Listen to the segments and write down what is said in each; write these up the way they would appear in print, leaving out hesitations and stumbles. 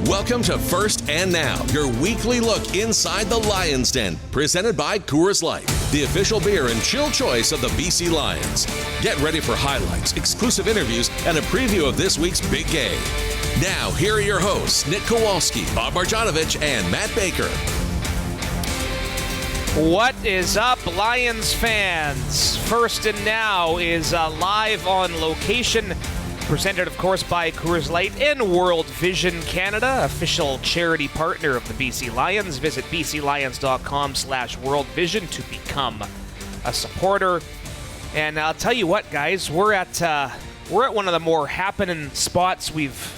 Welcome to First and Now, your weekly look inside the Lions Den, presented by Coors Light, the official beer and chill choice of the BC Lions. Get ready for highlights, exclusive interviews, and a preview of this week's big game. Now, here are your hosts, Nick Kowalski, Bob Marjanovic, and Matt Baker. What is up, Lions fans? First and Now is live on location, presented, of course, by Coors Light and World Vision Canada, official charity partner of the BC Lions. Visit bclions.com/worldvision to become a supporter. And I'll tell you what, guys, we're at one of the more happening spots we've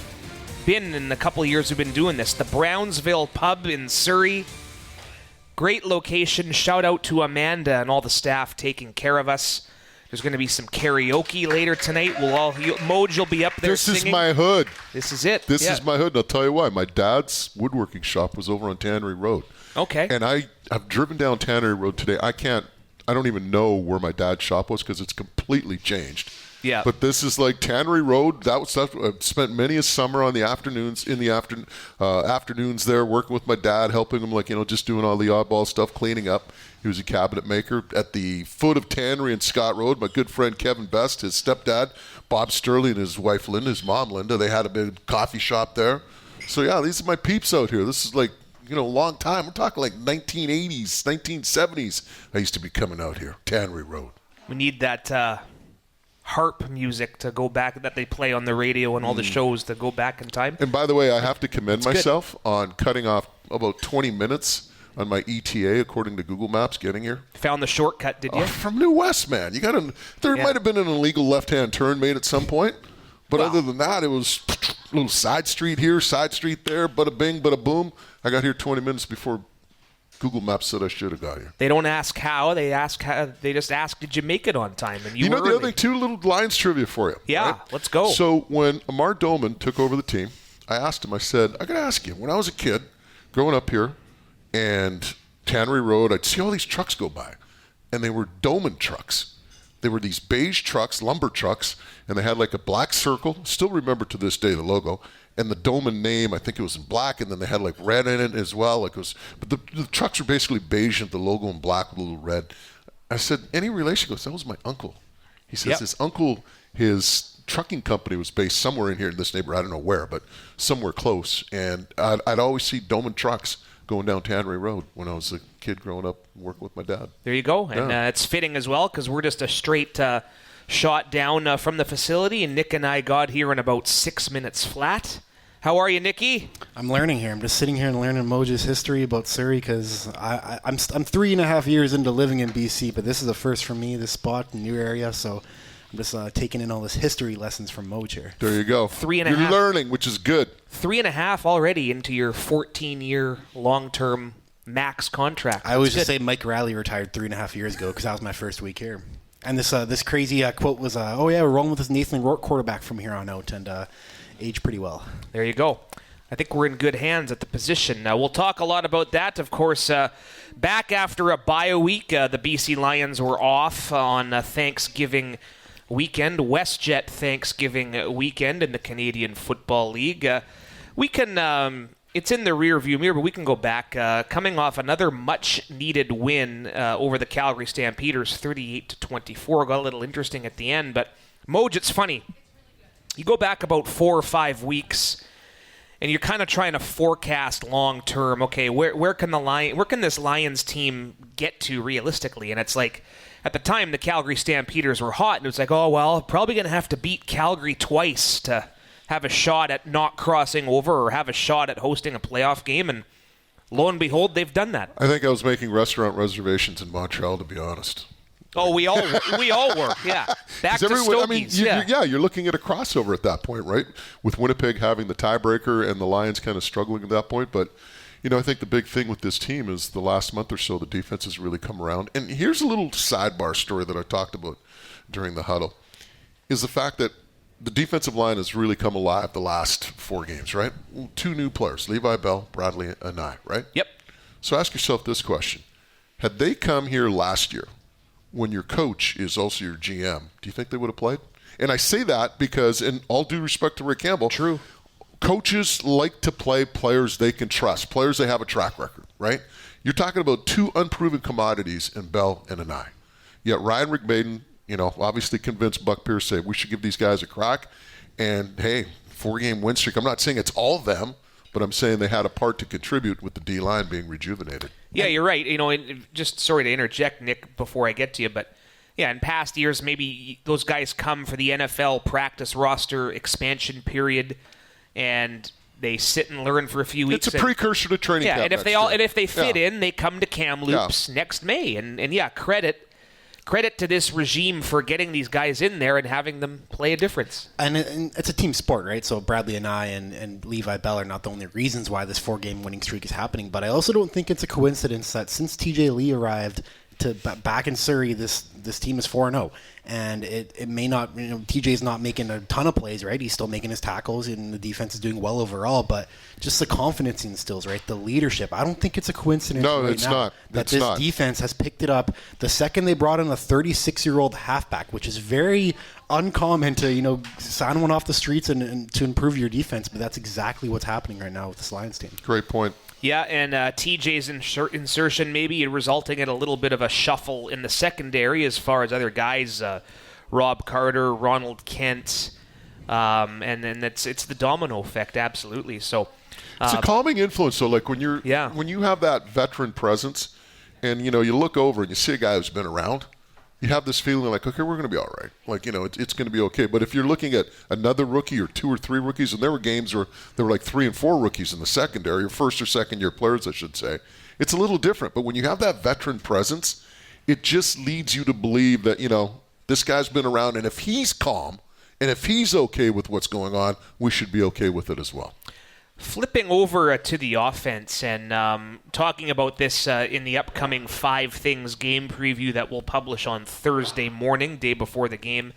been in the couple of years we've been doing this. The Brownsville pub in Surrey. Great location. Shout out to Amanda and all the staff taking care of us. There's going to be some karaoke later tonight. Moj will be up there singing. This is my hood. This is it. This is my hood, and I'll tell you why. My dad's woodworking shop was over on Tannery Road. Okay. And I've driven down Tannery Road today. I don't even know where my dad's shop was because it's completely changed. Yeah. But this is like Tannery Road. That was stuff I've spent many a summer on the afternoons, afternoons there working with my dad, helping him, just doing all the oddball stuff, cleaning up. He was a cabinet maker at the foot of Tannery and Scott Road. My good friend Kevin Best, his stepdad, Bob Sterling, and his wife Linda, his mom Linda, they had a big coffee shop there. So yeah, these are my peeps out here. This is a long time. We're talking like 1980s, 1970s. I used to be coming out here, Tannery Road. We need that harp music to go back that they play on the radio and all the shows to go back in time. And by the way, I have to commend myself on cutting off about 20 minutes on my ETA according to Google Maps getting here. Found the shortcut, did you? From New West, man. There might have been an illegal left-hand turn made at some point, but other than that, it was a little side street here, side street there, bada bing, bada boom. I got here 20 minutes before Google Maps said I should have got here. They don't ask how. They just ask, did you make it on time? And you know the other thing, two little Lions trivia for you. Yeah, right? Let's go. So when Amar Doman took over the team, I asked him, I said, I got to ask you, when I was a kid growing up here and Tannery Road, I'd see all these trucks go by, and they were Doman trucks. They were these beige trucks, lumber trucks, and they had like a black circle. Still remember to this day the logo. And the Doman name, I think it was in black, and then they had like red in it as well. But the trucks were basically beige and the logo in black with a little red. I said, any relation? He goes, that was my uncle. He says his uncle, his trucking company was based somewhere in here in this neighborhood. I don't know where, but somewhere close. And I'd always see Doman trucks going down Tannery Road when I was a kid growing up working with my dad. There you go. And it's fitting as well because we're just a straight shot down from the facility, and Nick and I got here in about 6 minutes flat. How are you, Nicky? I'm learning here. I'm just sitting here and learning Moj's history about Surrey because I'm 3.5 years into living in BC, but this is a first for me, this spot, new area, so I'm just taking in all this history lessons from Moj here. There you go. 3.5. You're learning, which is good. 3.5 already into your 14-year long-term max contract. I always just say Mike Riley retired 3.5 years ago because that was my first week here. And this crazy quote was, we're rolling with this Nathan Rourke quarterback from here on out, and aged pretty well. There you go. I think we're in good hands at the position. We'll talk a lot about that. Of course, back after a bye week, the BC Lions were off on Thanksgiving weekend, WestJet Thanksgiving weekend in the Canadian Football League. We can, it's in the rear view mirror, but we can go back. Coming off another much-needed win over the Calgary Stampeders, 38-24. Got a little interesting at the end, but Moj, it's funny. You go back about 4 or 5 weeks, and you're kind of trying to forecast long term. Okay, where can this Lions team get to realistically? And it's like at the time the Calgary Stampeders were hot, and it was like, oh well, probably going to have to beat Calgary twice to have a shot at not crossing over or have a shot at hosting a playoff game. And lo and behold, they've done that. I think I was making restaurant reservations in Montreal, to be honest. Oh, we all were, yeah. Back to Stokies, you're looking at a crossover at that point, right? With Winnipeg having the tiebreaker and the Lions kind of struggling at that point. But, I think the big thing with this team is the last month or so, the defense has really come around. And here's a little sidebar story that I talked about during the huddle, is the fact that the defensive line has really come alive the last 4 games, right? 2 new players, Levi Bell, Bradley Anai, right? Yep. So ask yourself this question. Had they come here last year, when your coach is also your GM, do you think they would have played? And I say that because, in all due respect to Rick Campbell, true, Coaches like to play players they can trust, players they have a track record, right? You're talking about two unproven commodities in Bell and Anai. Yet Ryan McMaden, obviously convinced Buck Pierce, say we should give these guys a crack. And, hey, 4-game win streak. I'm not saying it's all them, but I'm saying they had a part to contribute with the D-line being rejuvenated. Yeah, you're right. Just sorry to interject, Nick, before I get to you, but yeah, in past years, maybe those guys come for the NFL practice roster expansion period, and they sit and learn for a few weeks. It's a precursor to training camp. And if they fit in, they come to Kamloops next May. And credit to this regime for getting these guys in there and having them play a difference. And it's a team sport, right? So Bradley and I and Levi Bell are not the only reasons why this 4-game winning streak is happening. But I also don't think it's a coincidence that since TJ Lee arrived back in Surrey, this team is 4-0. And it may not, TJ's not making a ton of plays, right? He's still making his tackles, and the defense is doing well overall. But just the confidence he instills, right? The leadership. I don't think it's a coincidence that this defense has picked it up the second they brought in a 36-year-old halfback, which is very uncommon to, sign one off the streets and to improve your defense. But that's exactly what's happening right now with this Lions team. Great point. Yeah, and TJ's insertion maybe resulting in a little bit of a shuffle in the secondary as far as other guys, Rob Carter, Ronald Kent, and then it's the domino effect, absolutely. So it's a calming influence, though. Like when you have that veteran presence, and you look over and you see a guy who's been around, you have this feeling like, okay, we're going to be all right. Like, it's going to be okay. But if you're looking at another rookie or 2 or 3 rookies, and there were games where there were like 3 and 4 rookies in the secondary, or first or second year players, I should say, it's a little different. But when you have that veteran presence, it just leads you to believe that, this guy's been around, and if he's calm and if he's okay with what's going on, we should be okay with it as well. Flipping over to the offense and talking about this in the upcoming 5 Things game preview that we'll publish on Thursday morning, day before the game.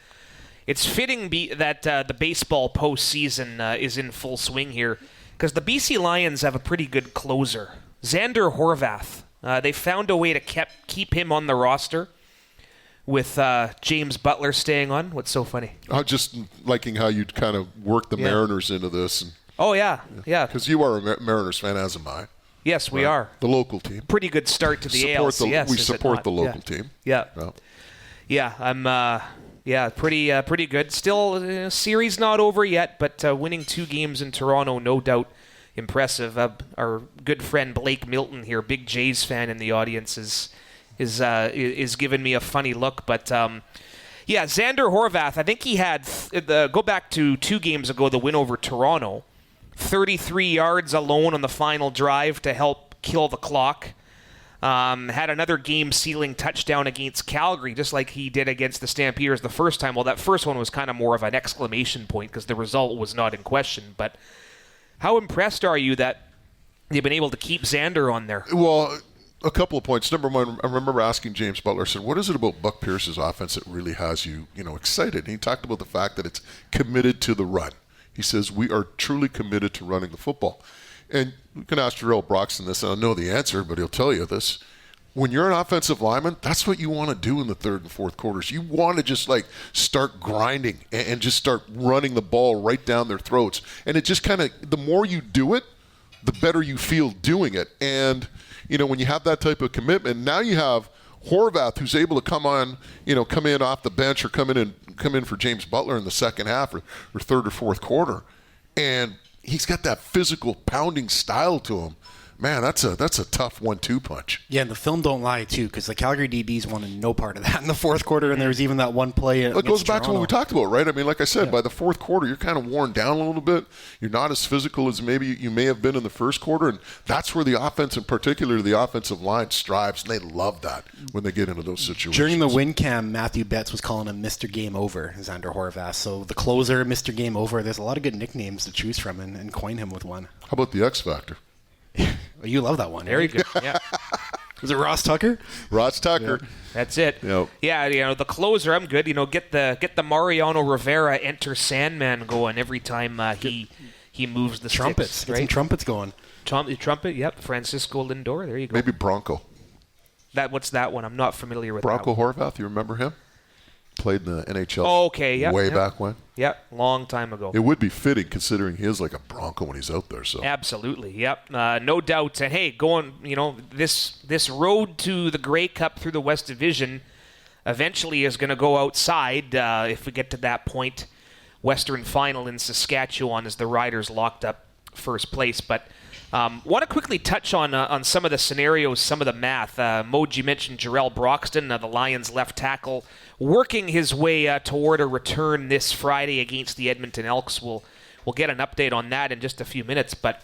It's fitting that the baseball postseason is in full swing here because the BC Lions have a pretty good closer. Xander Horvath. They found a way to keep him on the roster with James Butler staying on. What's so funny? I'm just liking how you'd kind of work the Mariners into this. And oh, yeah. Because you are a Mariners fan, as am I. Yes, we are. The local team. Pretty good start to the ALCS. We support the local team. Yeah. Yeah, I'm pretty good. Still, series not over yet, but winning 2 games in Toronto, no doubt impressive. Our good friend Blake Milton here, big Jays fan in the audience, is giving me a funny look, but Xander Horvath, I think he had, go back to 2 games ago, the win over Toronto, 33 yards alone on the final drive to help kill the clock. Had another game-sealing touchdown against Calgary, just like he did against the Stampeders the first time. Well, that first one was kind of more of an exclamation point because the result was not in question. But how impressed are you that they've been able to keep Xander on there? Well, a couple of points. Number one, I remember asking James Butler, I said, what is it about Buck Pierce's offense that really has you, excited? And he talked about the fact that it's committed to the run. He says, we are truly committed to running the football. And you can ask Jarell Broxton this, and I know the answer, but he'll tell you this. When you're an offensive lineman, that's what you want to do in the 3rd and 4th quarters. You want to just start grinding and just start running the ball right down their throats. And it just kind of, the more you do it, the better you feel doing it. And, when you have that type of commitment, now you have Horvath who's able to come in off the bench or come in for James Butler in the second half or 3rd or 4th quarter. And he's got that physical pounding style to him. Man, that's a tough 1-2 punch. Yeah, and the film don't lie, too, because the Calgary DBs wanted no part of that in the 4th quarter, and there was even that one play against It goes back Toronto. to what we talked about, right? I mean, like I said, by the 4th quarter, you're kind of worn down a little bit. You're not as physical as maybe you may have been in the 1st quarter, and that's where the offense, in particular the offensive line, strives, and they love that when they get into those situations. During the win cam, Matthew Betts was calling him Mr. Game Over, Xander Horvath. So the closer, Mr. Game Over, there's a lot of good nicknames to choose from and coin him with one. How about the X Factor? You love that one. Very good, yeah. Was it Ross Tucker? Ross Tucker. Yeah. That's it. Yep. Yeah, the closer, I'm good. Get the Mariano Rivera Enter Sandman going every time he moves the trumpets. Sticks, Get some trumpets going. Trumpet, yep. Francisco Lindor, there you go. Maybe Bronco. What's that one? I'm not familiar with Bronco that one. Horvath, you remember him? Played in the NHL okay, yeah. way back when. Yep, long time ago. It would be fitting considering he is like a Bronco when he's out there. So Absolutely, yep, no doubt. And hey, going, this road to the Grey Cup through the West Division eventually is going to go outside if we get to that point. Western Final in Saskatchewan as the Riders locked up first place. But want to quickly touch on some of the scenarios, some of the math. Moji mentioned Jarell Broxton, the Lions left tackle, working his way toward a return this Friday against the Edmonton Elks. We'll get an update on that in just a few minutes. But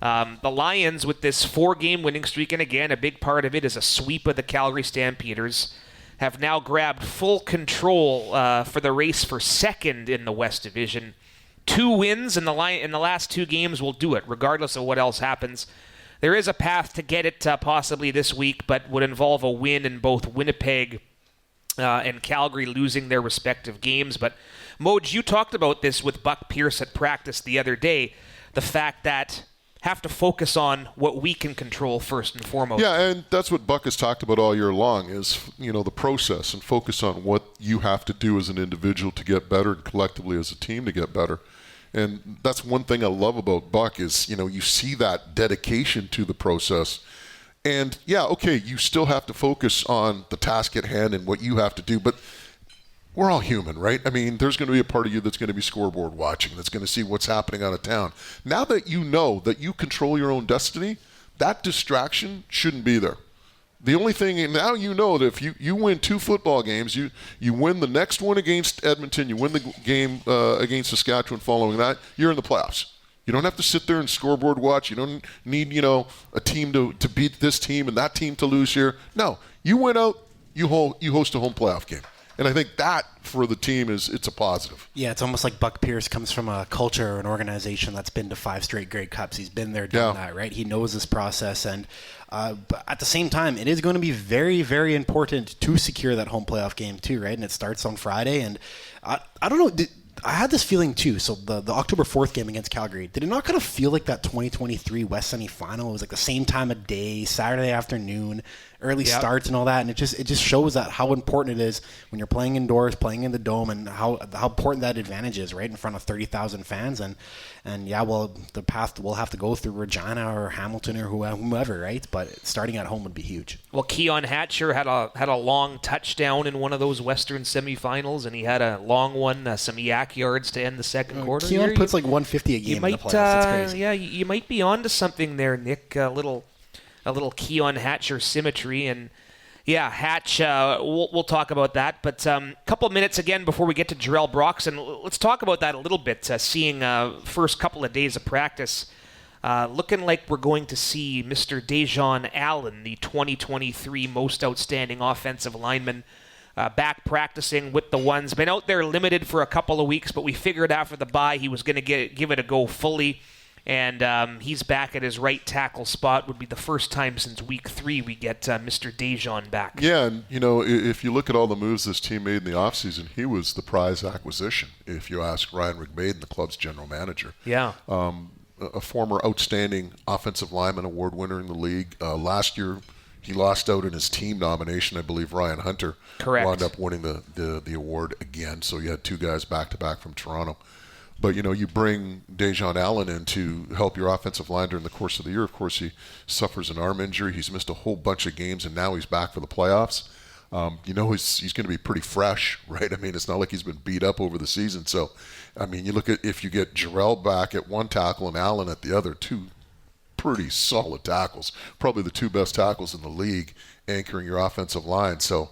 the Lions with this 4-game winning streak, and again, a big part of it is a sweep of the Calgary Stampeders, have now grabbed full control for the race for second in the West Division. 2 wins in the last 2 games will do it, regardless of what else happens. There is a path to get it possibly this week, but would involve a win in both Winnipeg and Calgary losing their respective games. But, Moj, you talked about this with Buck Pierce at practice the other day, the fact that have to focus on what we can control first and foremost. Yeah, and that's what Buck has talked about all year long is, the process and focus on what you have to do as an individual to get better and collectively as a team to get better. And that's one thing I love about Buck is, you see that dedication to the process. And, yeah, okay, you still have to focus on the task at hand and what you have to do, but we're all human, right? I mean, there's going to be a part of you that's going to be scoreboard watching, that's going to see what's happening out of town. Now that you know that you control your own destiny, that distraction shouldn't be there. The only thing, and now you know that if you win 2 football games, you win the next one against Edmonton, you win the game against Saskatchewan following that, you're in the playoffs. You don't have to sit there and scoreboard watch. You don't need, a team to beat this team and that team to lose here. No, you went out, you host a home playoff game. And I think that for the team it's a positive. Yeah, it's almost like Buck Pierce comes from a culture or an organization that's been to 5 straight Grey Cups. He's been there, done that, right? He knows this process. And but at the same time, it is going to be very, very important to secure that home playoff game too, right? And it starts on Friday. And I don't know, I had this feeling too. So the October 4th game against Calgary, did it not kind of feel like that 2023 West semifinal? It was like the same time of day, Saturday afternoon, early starts and all that, and it just shows that how important it is when you're playing indoors, playing in the dome, and how important that advantage is, right, in front of 30,000 fans. And yeah, well, the path we'll have to go through Regina or Hamilton or whomever, right? But starting at home would be huge. Well, Keon Hatcher had a long touchdown in one of those Western semifinals, and he had a long one, some yak yards to end the second quarter. Keon puts like 150 a game in the playoffs. That's crazy. Yeah, you might be onto something there, Nick. A little Keon Hatcher symmetry, and yeah, Hatch. We'll talk about that. But a couple of minutes again before we get to Jarell Broxton, let's talk about that a little bit. Seeing first couple of days of practice, looking like we're going to see Mr. Dejon Allen, the 2023 most outstanding offensive lineman, back practicing with the ones. Been out there limited for a couple of weeks, but we figured after the bye he was going to give it a go fully. And he's back at his right tackle spot. Would be the first time since week 3 we get Mr. Dejon back. Yeah, and if you look at all the moves this team made in the offseason, he was the prize acquisition, if you ask Ryan McMaden, the club's general manager. Yeah. A former outstanding offensive lineman award winner in the league. Last year he lost out in his team nomination. I believe Ryan Hunter wound up winning the award again. So you had 2 guys back-to-back from Toronto. But, you bring Dejon Allen in to help your offensive line during the course of the year. Of course, he suffers an arm injury. He's missed a whole bunch of games, and now he's back for the playoffs. He's going to be pretty fresh, right? I mean, it's not like he's been beat up over the season. So, I mean, you look at if you get Jarell back at one tackle and Allen at the other, 2 pretty solid tackles, probably the 2 best tackles in the league anchoring your offensive line. So,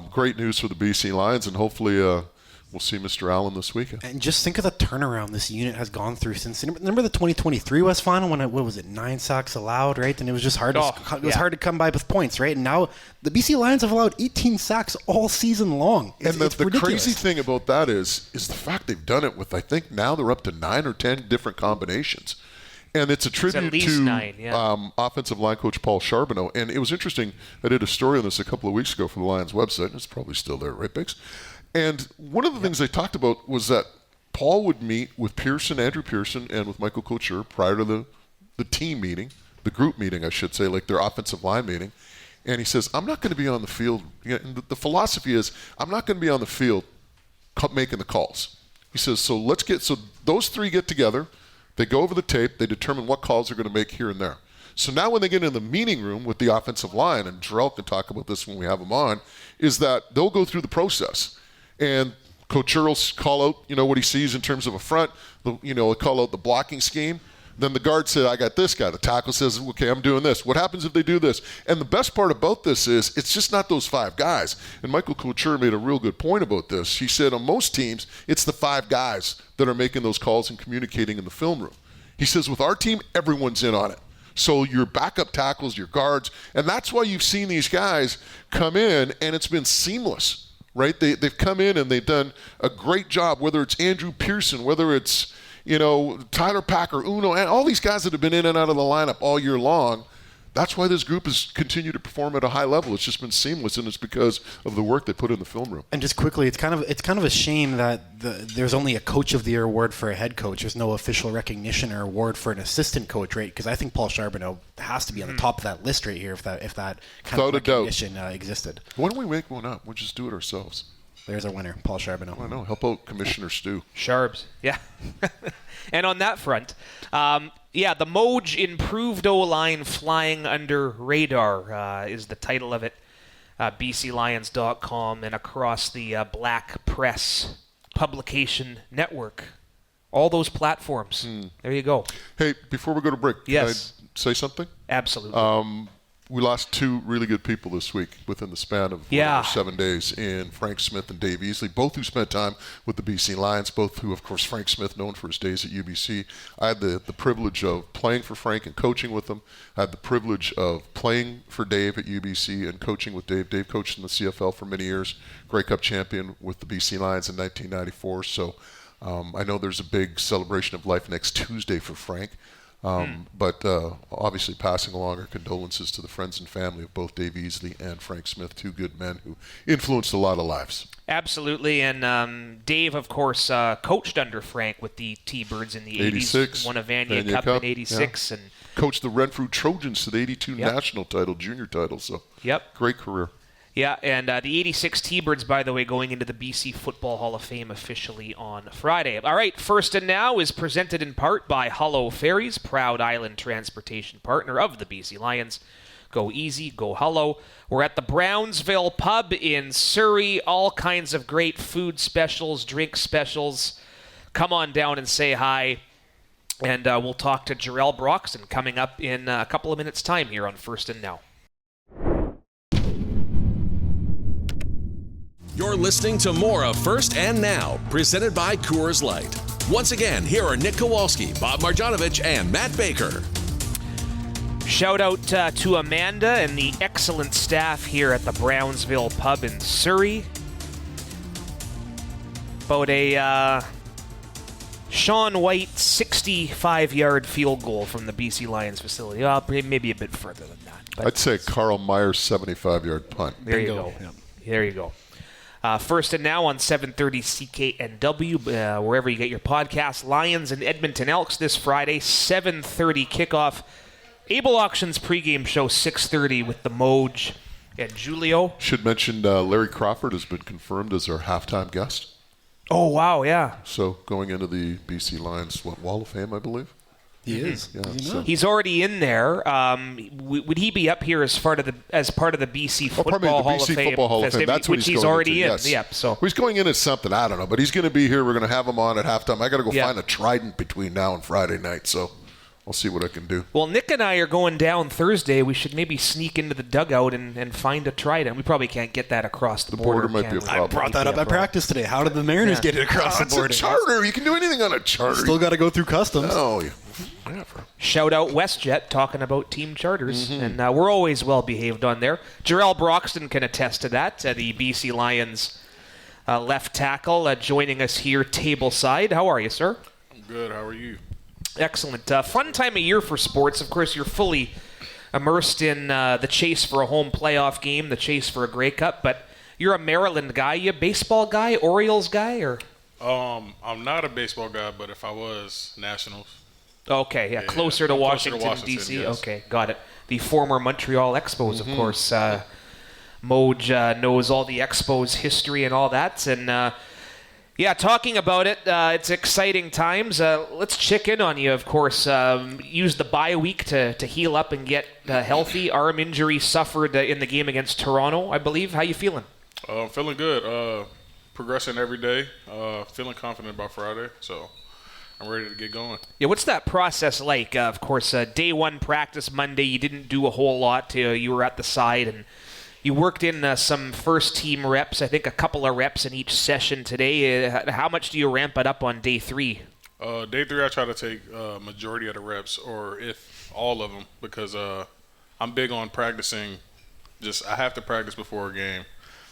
great news for the BC Lions, and hopefully we'll see Mr. Allen this weekend. And just think of the turnaround this unit has gone through since. Remember the 2023 West Final when what was it, 9 sacks allowed, right? And it was just hard. It was hard to come by with points, right? And now the BC Lions have allowed 18 sacks all season long. It's the crazy thing about that is the fact they've done it with, I think now they're up to 9 or 10 different combinations. And it's a tribute to 9, offensive line coach Paul Charbonneau. And it was interesting. I did a story on this a couple of weeks ago for the Lions website. It's probably still there, right, Biggs? And one of the things they talked about was that Paul would meet with Andrew Pearson, and with Michael Couture prior to the team meeting, the group meeting, I should say, like their offensive line meeting. And he says, I'm not going to be on the field. And the philosophy is, I'm not going to be on the field making the calls. He says, so those three get together, they go over the tape, they determine what calls they're going to make here and there. So now when they get in the meeting room with the offensive line, and Jarell can talk about this when we have him on, is that they'll go through the process. And Coach Earl will call out, what he sees in terms of a front, he'll call out the blocking scheme. Then the guard said, I got this guy. The tackle says, okay, I'm doing this. What happens if they do this? And the best part about this is it's just not those five guys. And Michael Couture made a real good point about this. He said on most teams, it's the five guys that are making those calls and communicating in the film room. He says with our team, everyone's in on it. So your backup tackles, your guards, and that's why you've seen these guys come in and it's been seamless, right? They've come in and they've done a great job, whether it's Andrew Pearson, whether it's Tyler Packer, Uno, and all these guys that have been in and out of the lineup all year long. That's why this group has continued to perform at a high level. It's just been seamless, and it's because of the work they put in the film room. And just quickly, it's kind of a shame that there's only a Coach of the Year award for a head coach. There's no official recognition or award for an assistant coach, right? Because I think Paul Charbonneau has to be on the top of that list right here if that kind of recognition existed. Why don't we make one up? We'll just do it ourselves. There's our winner, Paul Charbonneau. I know. Help out Commissioner Stu. Sharbs, yeah. And on that front, the Moj improved O-line flying under radar is the title of it. BCLions.com and across the Black Press publication network. All those platforms. There you go. Hey, before we go to break, yes. Can I say something? Absolutely. We lost two really good people this week within the span of 7 days in Frank Smith and Dave Easley, both who spent time with the BC Lions, both who, of course, Frank Smith, known for his days at UBC. I had the privilege of playing for Frank and coaching with him. I had the privilege of playing for Dave at UBC and coaching with Dave. Dave coached in the CFL for many years, Grey Cup champion with the BC Lions in 1994. So I know there's a big celebration of life next Tuesday for Frank. But obviously passing along our condolences to the friends and family of both Dave Easley and Frank Smith, two good men who influenced a lot of lives. Absolutely, and Dave, of course, coached under Frank with the T-Birds in the 80s, won a Vanier Cup in 86. And coached the Renfrew Trojans to the 82 national title, junior title, so great career. Yeah, and the 86 T-Birds, by the way, going into the BC Football Hall of Fame officially on Friday. All right, First and Now is presented in part by Hullo Ferries, proud island transportation partner of the BC Lions. Go easy, go Hullo. We're at the Brownsville Pub in Surrey. All kinds of great food specials, drink specials. Come on down and say hi. And we'll talk to Jarell Broxton coming up in a couple of minutes' time here on First and Now. You're listening to more of First and Now, presented by Coors Light. Once again, here are Nick Kowalski, Bob Marjanovic, and Matt Baker. Shout out to Amanda and the excellent staff here at the Brownsville Pub in Surrey. About a Sean White 65-yard field goal from the BC Lions facility. Well, maybe a bit further than that. I'd say Carl Myers' 75-yard punt. There you go. Yeah. There you go. First and Now on 730 CKNW, wherever you get your podcasts. Lions and Edmonton Elks this Friday, 7:30 kickoff. Able Auctions pregame show, 6:30 with the Moj and Julio. Should mention Larry Crawford has been confirmed as our halftime guest. Oh, wow, yeah. So going into the BC Lions, Wall of Fame, I believe? He is. Yeah, He's already in there. Would he be up here as part of the BC Football Hall of Fame? That's what he's already in. Yep. So he's going in as something. I don't know, but he's going to be here. We're going to have him on at halftime. I got to go find a trident between now and Friday night. So I'll see what I can do. Well, Nick and I are going down Thursday. We should maybe sneak into the dugout and find a trident. We probably can't get that across the border. Might be a problem. I brought that up at practice today. How did the Mariners get it across the border? It's a charter. You can do anything on a charter. Still got to go through customs. Oh, yeah. Shout out WestJet talking about team charters, and we're always well behaved on there. Jarell Broxton can attest to that. The BC Lions left tackle joining us here tableside. How are you, sir? I'm good. How are you? Excellent. Fun time of year for sports. Of course, you're fully immersed in the chase for a home playoff game, the chase for a Grey Cup, but you're a Maryland guy. You a baseball guy, Orioles guy, or? I'm not a baseball guy, but if I was, Nationals. Okay, yeah, closer to Washington, D.C. Yes. Okay, got it. The former Montreal Expos, of course. Moj knows all the Expos history and all that. And Yeah, talking about it, it's exciting times. Let's check in on you, of course. Use the bye week to heal up and get healthy. Arm injury suffered in the game against Toronto, I believe. How you feeling? I'm feeling good. Progressing every day. Feeling confident about Friday, so I'm ready to get going. Yeah, what's that process like? Of course, day one practice Monday, you didn't do a whole lot. You were at the side, and you worked in some first-team reps, I think a couple of reps in each session today. How much do you ramp it up on day 3? Day 3, I try to take majority of the reps, or if all of them, because I'm big on practicing. I have to practice before a game.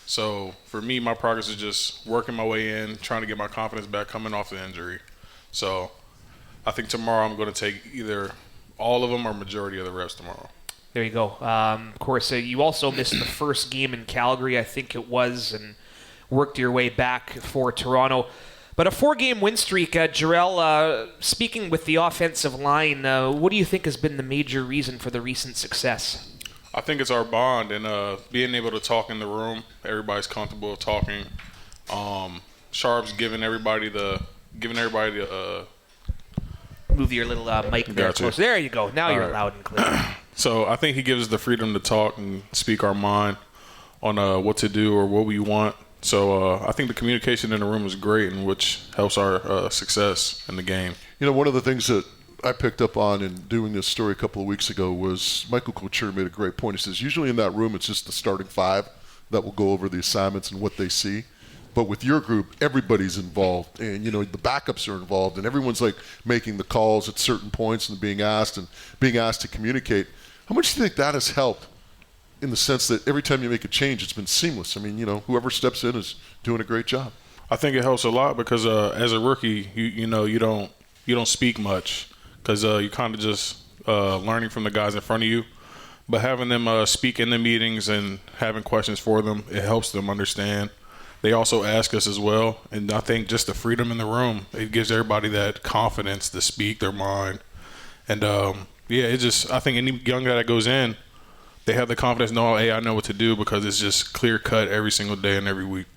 So for me, my progress is just working my way in, trying to get my confidence back coming off the injury. So I think tomorrow I'm going to take either all of them or majority of the reps tomorrow. There you go. Of course, you also missed the first game in Calgary, I think it was, and worked your way back for Toronto. But a 4-game win streak, Jarell, speaking with the offensive line, what do you think has been the major reason for the recent success? I think it's our bond and being able to talk in the room. Everybody's comfortable talking. Sharp's giving everybody the move your little mic there closer. There you go. Now you're loud and clear. So I think he gives us the freedom to talk and speak our mind on what to do or what we want. So I think the communication in the room is great, and which helps our success in the game. You know, one of the things that I picked up on in doing this story a couple of weeks ago was Michael Couture made a great point. He says usually in that room it's just the starting 5 that will go over the assignments and what they see. But with your group, everybody's involved, and you know the backups are involved, and everyone's like making the calls at certain points and being asked to communicate. How much do you think that has helped in the sense that every time you make a change, it's been seamless? I mean, you know, whoever steps in is doing a great job. I think it helps a lot because as a rookie, you don't speak much because you're kind of just learning from the guys in front of you. But having them speak in the meetings and having questions for them, it helps them understand. They also ask us as well, and I think just the freedom in the room, it gives everybody that confidence to speak their mind. And I think any young guy that goes in, they have the confidence to know, hey, I know what to do because it's just clear cut every single day and every week.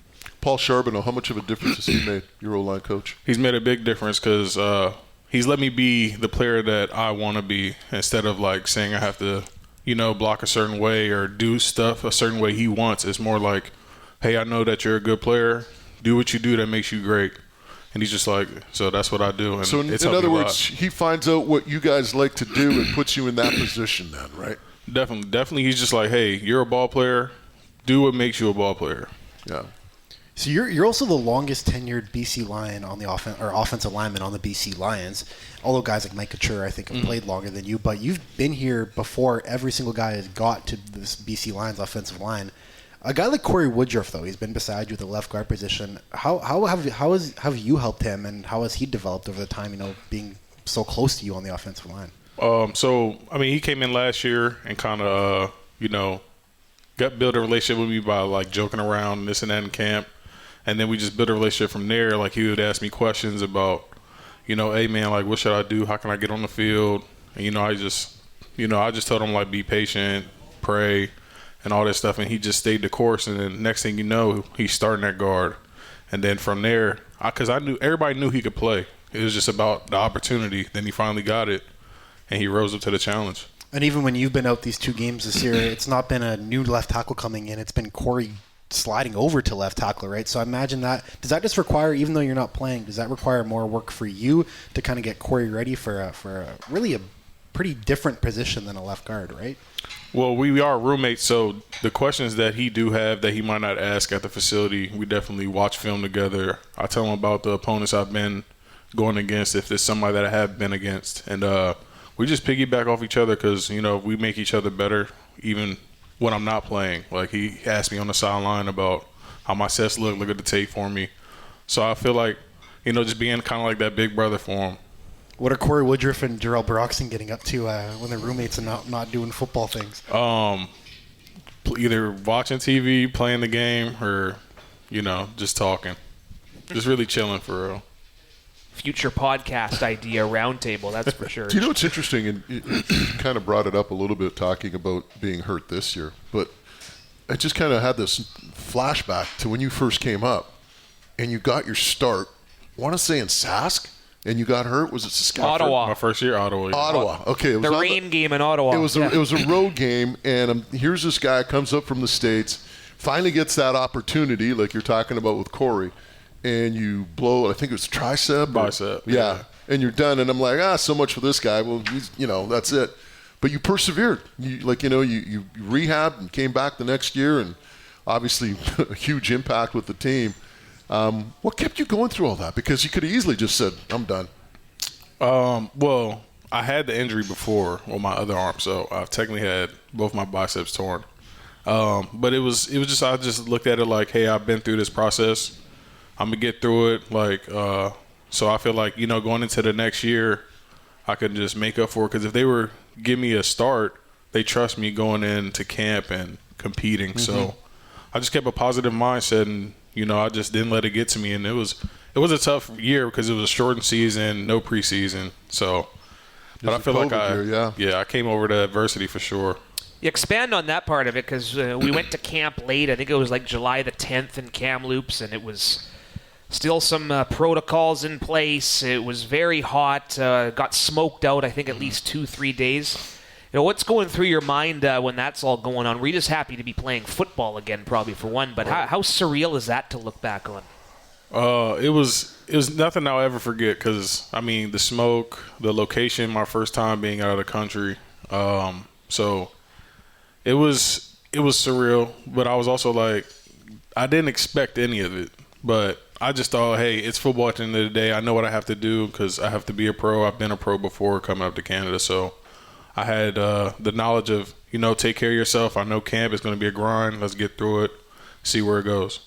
Paul Charbonneau, how much of a difference has he made, your O-line coach? He's made a big difference because he's let me be the player that I want to be instead of like saying I have to, block a certain way or do stuff a certain way he wants. It's more like, hey, I know that you're a good player. Do what you do that makes you great. And he's just like, so that's what I do. And so in other words, he finds out what you guys like to do and puts you in that position then, right? Definitely. He's just like, hey, you're a ball player. Do what makes you a ball player. Yeah. So you're also the longest tenured BC Lion on the offensive lineman on the BC Lions. Although guys like Mike Couture, I think, have played longer than you, but you've been here before every single guy has got to this BC Lions offensive line. A guy like Corey Woodruff, though, he's been beside you at the left guard position. How have you helped him, and how has he developed over the time, being so close to you on the offensive line? He came in last year and kind of, built a relationship with me by, like, joking around and this and that in camp. And then we just built a relationship from there. Like, he would ask me questions about, hey, man, like, what should I do? How can I get on the field? And, I just told him, like, be patient, pray, and all that stuff, and he just stayed the course. And then next thing you know, he's starting at guard. And then from there, because everybody knew he could play. It was just about the opportunity. Then he finally got it, and he rose up to the challenge. And even when you've been out these 2 games this year, it's not been a new left tackle coming in. It's been Corey sliding over to left tackle, right? So I imagine does that just require, even though you're not playing, does that require more work for you to kind of get Corey ready for really a pretty different position than a left guard, right? Well, we are roommates, so the questions that he do have that he might not ask at the facility, we definitely watch film together. I tell him about the opponents I've been going against, if there's somebody that I have been against. And we just piggyback off each other because, we make each other better even when I'm not playing. Like, he asked me on the sideline about how my sets look at the tape for me. So I feel like, just being kind of like that big brother for him. What are Corey Woodruff and Jarell Broxton getting up to when they're roommates and not doing football things? Either watching TV, playing the game, or, just talking. Just really chilling for real. Future podcast idea roundtable, that's for sure. Do you know what's interesting? And you kind of brought it up a little bit talking about being hurt this year, but I just kind of had this flashback to when you first came up. and you got your start, I want to say in Sask, and you got hurt. Was it Saskatchewan? Ottawa. My first year, Ottawa. Yeah. Ottawa. Okay. It was The on rain game in Ottawa. It was a road game, and here's this guy comes up from the States, finally gets that opportunity, like you're talking about with Corey, and you blow, I think it was tricep. Bicep. Yeah. And you're done, and I'm like, so much for this guy. Well, that's it. But you persevered. You rehabbed and came back the next year, and obviously a huge impact with the team. What kept you going through all that? Because you could have easily just said, I'm done. Well, I had the injury before on my other arm, so I've technically had both my biceps torn. But it was just, I just looked at it like, hey, I've been through this process. I'm gonna get through it. So I feel like, going into the next year, I could just make up for it. Because if they were give me a start, they trust me going into camp and competing. Mm-hmm. So I just kept a positive mindset, and I just didn't let it get to me. And it was a tough year because it was a shortened season, no preseason. So, but I feel like I came over to adversity for sure. You expand on that part of it, because we went to camp late. I think it was like July the 10th in Kamloops, and it was still some protocols in place. It was very hot. Got smoked out, I think, at least 2-3 days. What's going through your mind when that's all going on? We're just happy to be playing football again, probably, for one. But how surreal is that to look back on? It was nothing I'll ever forget, because, the smoke, the location, my first time being out of the country. So it was surreal, but I was also like, I didn't expect any of it. But I just thought, hey, it's football at the end of the day. I know what I have to do because I have to be a pro. I've been a pro before coming up to Canada. So I had the knowledge of, take care of yourself. I know camp is going to be a grind. Let's get through it, see where it goes.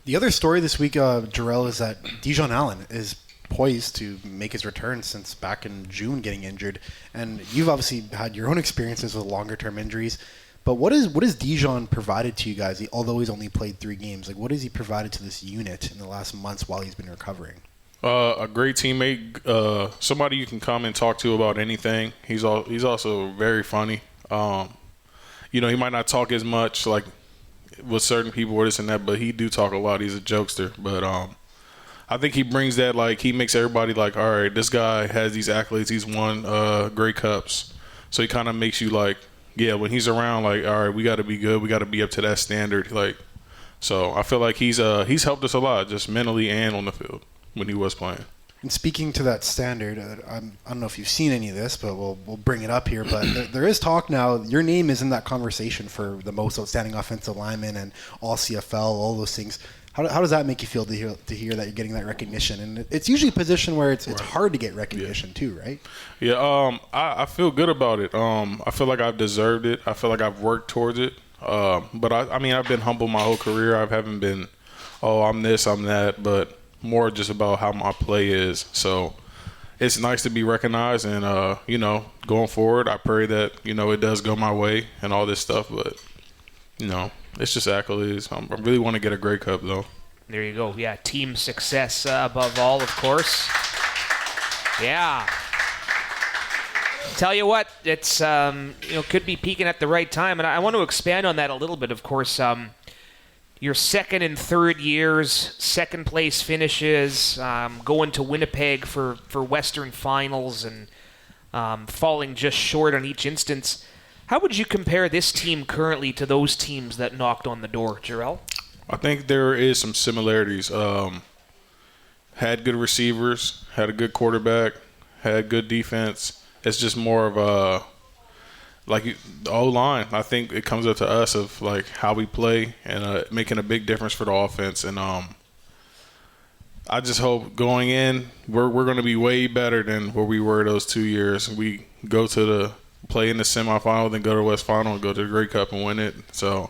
The other story this week, Jarell, is that Dijon Allen is poised to make his return since back in June getting injured. And you've obviously had your own experiences with longer-term injuries. But what is Dijon provided to you guys, although he's only played 3 games? Like, what has he provided to this unit in the last months while he's been recovering? A great teammate, somebody you can come and talk to about anything. He's also very funny. He might not talk as much, like, with certain people or this and that, but he do talk a lot. He's a jokester. But I think he brings that, like, he makes everybody like, all right, this guy has these accolades. He's won Grey Cups. So he kind of makes you like, yeah, when he's around, like, all right, we got to be good. We got to be up to that standard. Like, so I feel like he's helped us a lot, just mentally and on the field when he was playing. And speaking to that standard, I don't know if you've seen any of this, but we'll bring it up here. But there is talk now. Your name is in that conversation for the most outstanding offensive lineman and all CFL, all those things. How does that make you feel to hear that you're getting that recognition? And it's usually a position where it's hard to get recognition too, right? Yeah, I feel good about it. I feel like I've deserved it. I feel like I've worked towards it. But I've been humble my whole career. I haven't been, I'm this, I'm that, but more just about how my play is. So it's nice to be recognized, and going forward, I pray that it does go my way and all this stuff. But it's just accolades. I really want to get a Grey Cup, though. There you go. Yeah, team success above all, of course. Yeah. Tell you what, it's could be peaking at the right time, and I want to expand on that a little bit. Of course, your second and third years, second place finishes, going to Winnipeg for Western finals, and falling just short on each instance. How would you compare this team currently to those teams that knocked on the door, Jarell? I think there is some similarities. Had good receivers, had a good quarterback, had good defense. It's just more of a, like, the O-line. I think it comes up to us of, like, how we play and making a big difference for the offense. And I just hope going in, we're going to be way better than where we were those 2 years. We go to play in the semifinal, then go to the West Final and go to the Grey Cup and win it. So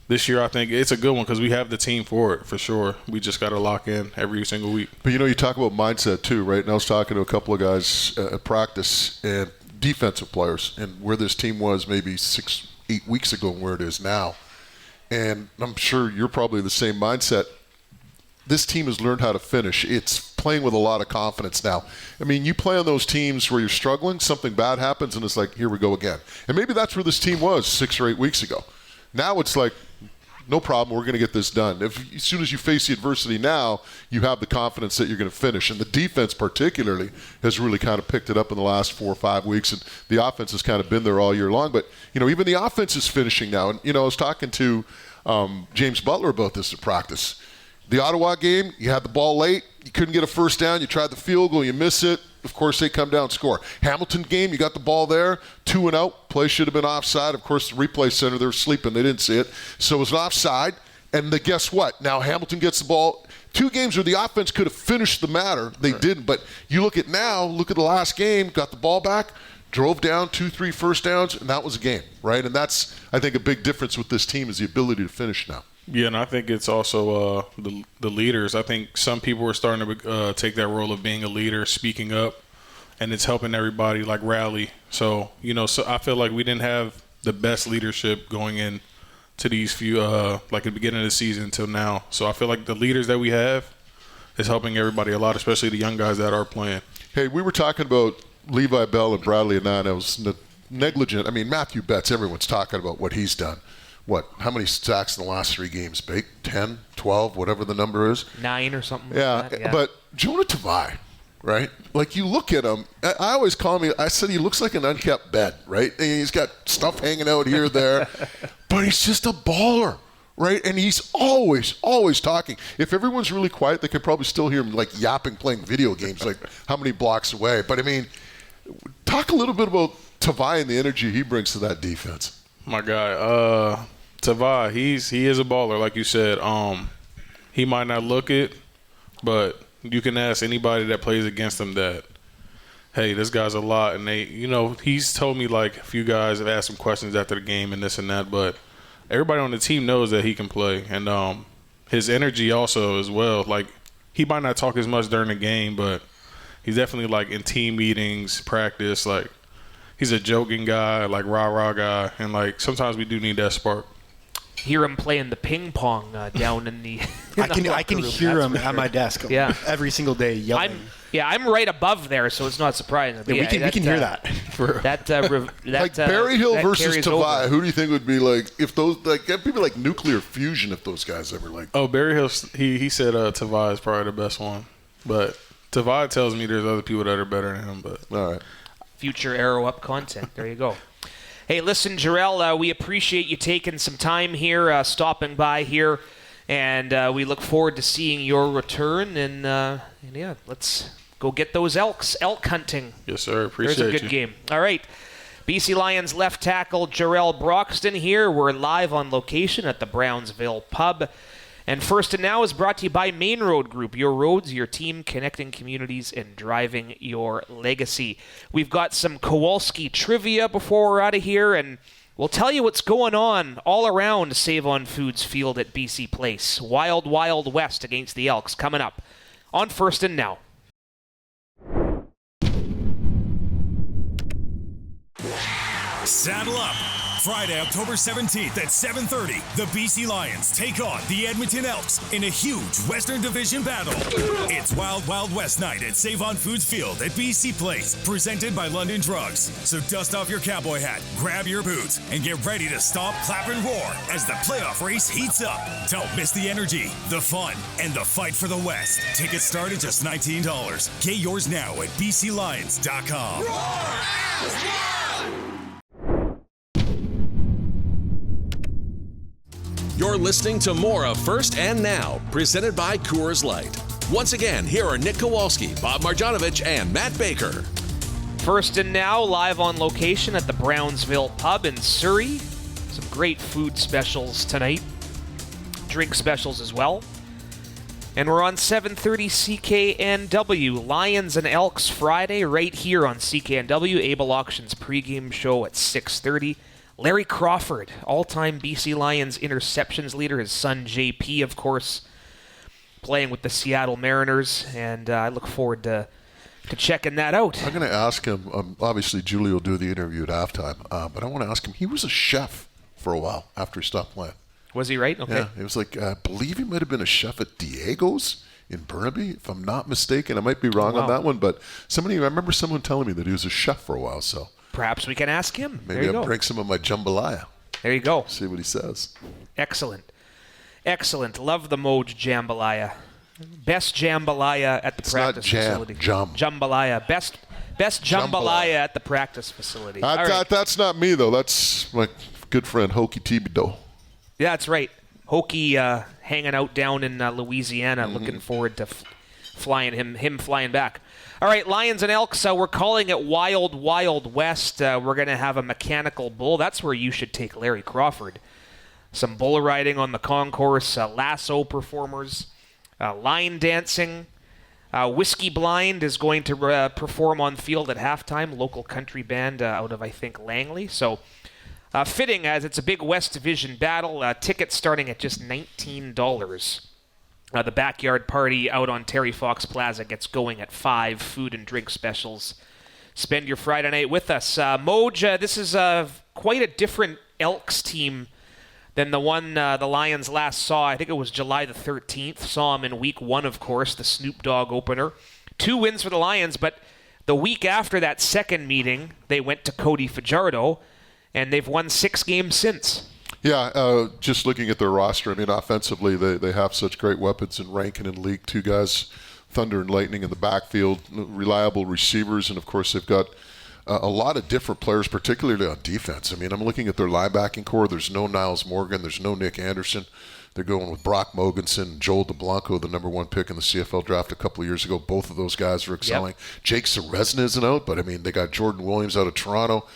this year I think it's a good one because we have the team for it, for sure. We just got to lock in every single week. But, you talk about mindset too, right? And I was talking to a couple of guys at practice and defensive players and where this team was maybe 6-8 weeks ago and where it is now. And I'm sure you're probably the same mindset. This team has learned how to finish. It's playing with a lot of confidence now. You play on those teams where you're struggling, something bad happens, and it's like, here we go again. And maybe that's where this team was 6 or 8 weeks ago. Now it's like, no problem, we're going to get this done. As soon as you face the adversity now, you have the confidence that you're going to finish. And the defense particularly has really kind of picked it up in the last 4 or 5 weeks, and the offense has kind of been there all year long. But, even the offense is finishing now. And, I was talking to James Butler about this at practice. The Ottawa game, you had the ball late. You couldn't get a first down. You tried the field goal. You miss it. Of course, they come down and score. Hamilton game, you got the ball there, 2 and out. Play should have been offside. Of course, the replay center, they were sleeping. They didn't see it. So it was an offside. And guess what? Now Hamilton gets the ball. 2 games where the offense could have finished the matter. They didn't. But you look at the last game, got the ball back, drove down 2-3 first downs, and that was a game, right? And that's, I think, a big difference with this team is the ability to finish now. Yeah, and I think it's also the leaders. I think some people are starting to take that role of being a leader, speaking up, and it's helping everybody rally. So, so I feel like we didn't have the best leadership going in to these few, at the beginning of the season until now. So I feel like the leaders that we have is helping everybody a lot, especially the young guys that are playing. Hey, we were talking about Levi Bell and Bradley Anand. I was negligent. I mean, Matthew Betts, everyone's talking about what he's done. How many sacks in the last 3 games? 10, 12, whatever the number is? 9 or something like that. Yeah, but Jonah Tavai, right? You look at him, I always I said he looks like an unkept bed, right? And he's got stuff hanging out here, there. But he's just a baller, right? And he's always talking. If everyone's really quiet, they could probably still hear him yapping, playing video games, how many blocks away. But, talk a little bit about Tavai and the energy he brings to that defense. My guy, Tavai, he is a baller, like you said. He might not look it, but you can ask anybody that plays against him that, hey, this guy's a lot. And he's told me a few guys have asked him questions after the game and this and that, but everybody on the team knows that he can play. And his energy also as well. He might not talk as much during the game, but he's definitely in team meetings, practice, he's a joking guy, rah-rah guy, and sometimes we do need that spark. Hear him playing the ping pong down in the. I can hear him at my desk. Every single day yelling. I'm right above there, so it's not surprising. Yeah, we can hear that. Barry Hill versus Tavai. Who do you think would be if those that'd be nuclear fusion if those guys ever Oh, Barry Hill. He said Tavai is probably the best one, but Tavai tells me there's other people that are better than him. But all right. Future Arrow Up content. There you go. Hey, listen, Jarell, we appreciate you taking some time here, stopping by here, and we look forward to seeing your return. And let's go get those elks. Elk hunting. Yes, sir. Appreciate There's a good game. All right. BC Lions left tackle Jarell Broxton here. We're live on location at the Brownsville Pub. And First and Now is brought to you by Main Road Group, your roads, your team, connecting communities, and driving your legacy. We've got some Kowalski trivia before we're out of here, and we'll tell you what's going on all around Save On Foods Field at BC Place. Wild, Wild West against the Elks coming up on First and Now. Saddle up. Friday, October 17th at 7:30, the BC Lions take on the Edmonton Elks in a huge Western Division battle. It's Wild Wild West night at Save On Foods Field at BC Place, presented by London Drugs. So dust off your cowboy hat, grab your boots, and get ready to stomp, clap, and roar as the playoff race heats up. Don't miss the energy, the fun, and the fight for the West. Tickets start at just $19. Get yours now at bclions.com. You're listening to more of First and Now, presented by Coors Light. Once again, here are Nick Kowalski, Bob Marjanovic, and Matt Baker. First and Now, live on location at the Brownsville Pub in Surrey. Some great food specials tonight. Drink specials as well. And we're on 730 CKNW. Lions and Elks Friday right here on CKNW. Able Auctions pregame show at 6:30. Larry Crawford, all-time BC Lions interceptions leader. His son, JP, of course, playing with the Seattle Mariners. And I look forward to checking that out. I'm going to ask him. Obviously, Julie will do the interview at halftime. But I want to ask him. He was a chef for a while after he stopped playing. Was he right? Okay. Yeah, it was I believe he might have been a chef at Diego's in Burnaby, if I'm not mistaken. I might be wrong on that one. But I remember someone telling me that he was a chef for a while, so. Perhaps we can ask him. Maybe I'll bring some of my jambalaya. There you go. See what he says. Excellent. Excellent. Love the Moj jambalaya. Best jambalaya at the practice facility. Jambalaya. Best jambalaya at the practice facility. That's not me, though. That's my good friend, Hokey Thibodeau. Yeah, that's right. Hokey hanging out down in Louisiana. Looking forward to flying him flying back. All right, Lions and Elks, we're calling it Wild Wild West. We're going to have a mechanical bull. That's where you should take Larry Crawford. Some bull riding on the concourse, lasso performers, line dancing. Whiskey Blind is going to perform on field at halftime. Local country band out of, I think, Langley. So fitting, as it's a big West Division battle. Tickets starting at just $19. The backyard party out on Terry Fox Plaza gets going at 5. Food and drink specials. Spend your Friday night with us. Moj, this is quite a different Elks team than the one the Lions last saw. I think it was July the 13th. Saw them in week 1, of course, the Snoop Dogg opener. 2 wins for the Lions, but the week after that second meeting, they went to Cody Fajardo, and they've won 6 games since. Yeah, just looking at their roster, I mean, offensively, they have such great weapons in Rankin and Leak, 2 guys, Thunder and Lightning in the backfield, reliable receivers, and, of course, they've got a lot of different players, particularly on defense. I mean, I'm looking at their linebacking core. There's no Niles Morgan. There's no Nick Anderson. They're going with Brock Mogensen, Joel DeBlanco, the number 1 pick in the CFL draft a couple of years ago. Both of those guys are excelling. Yep. Jake Serezna isn't out, but, I mean, they got Jordan Williams out of Toronto.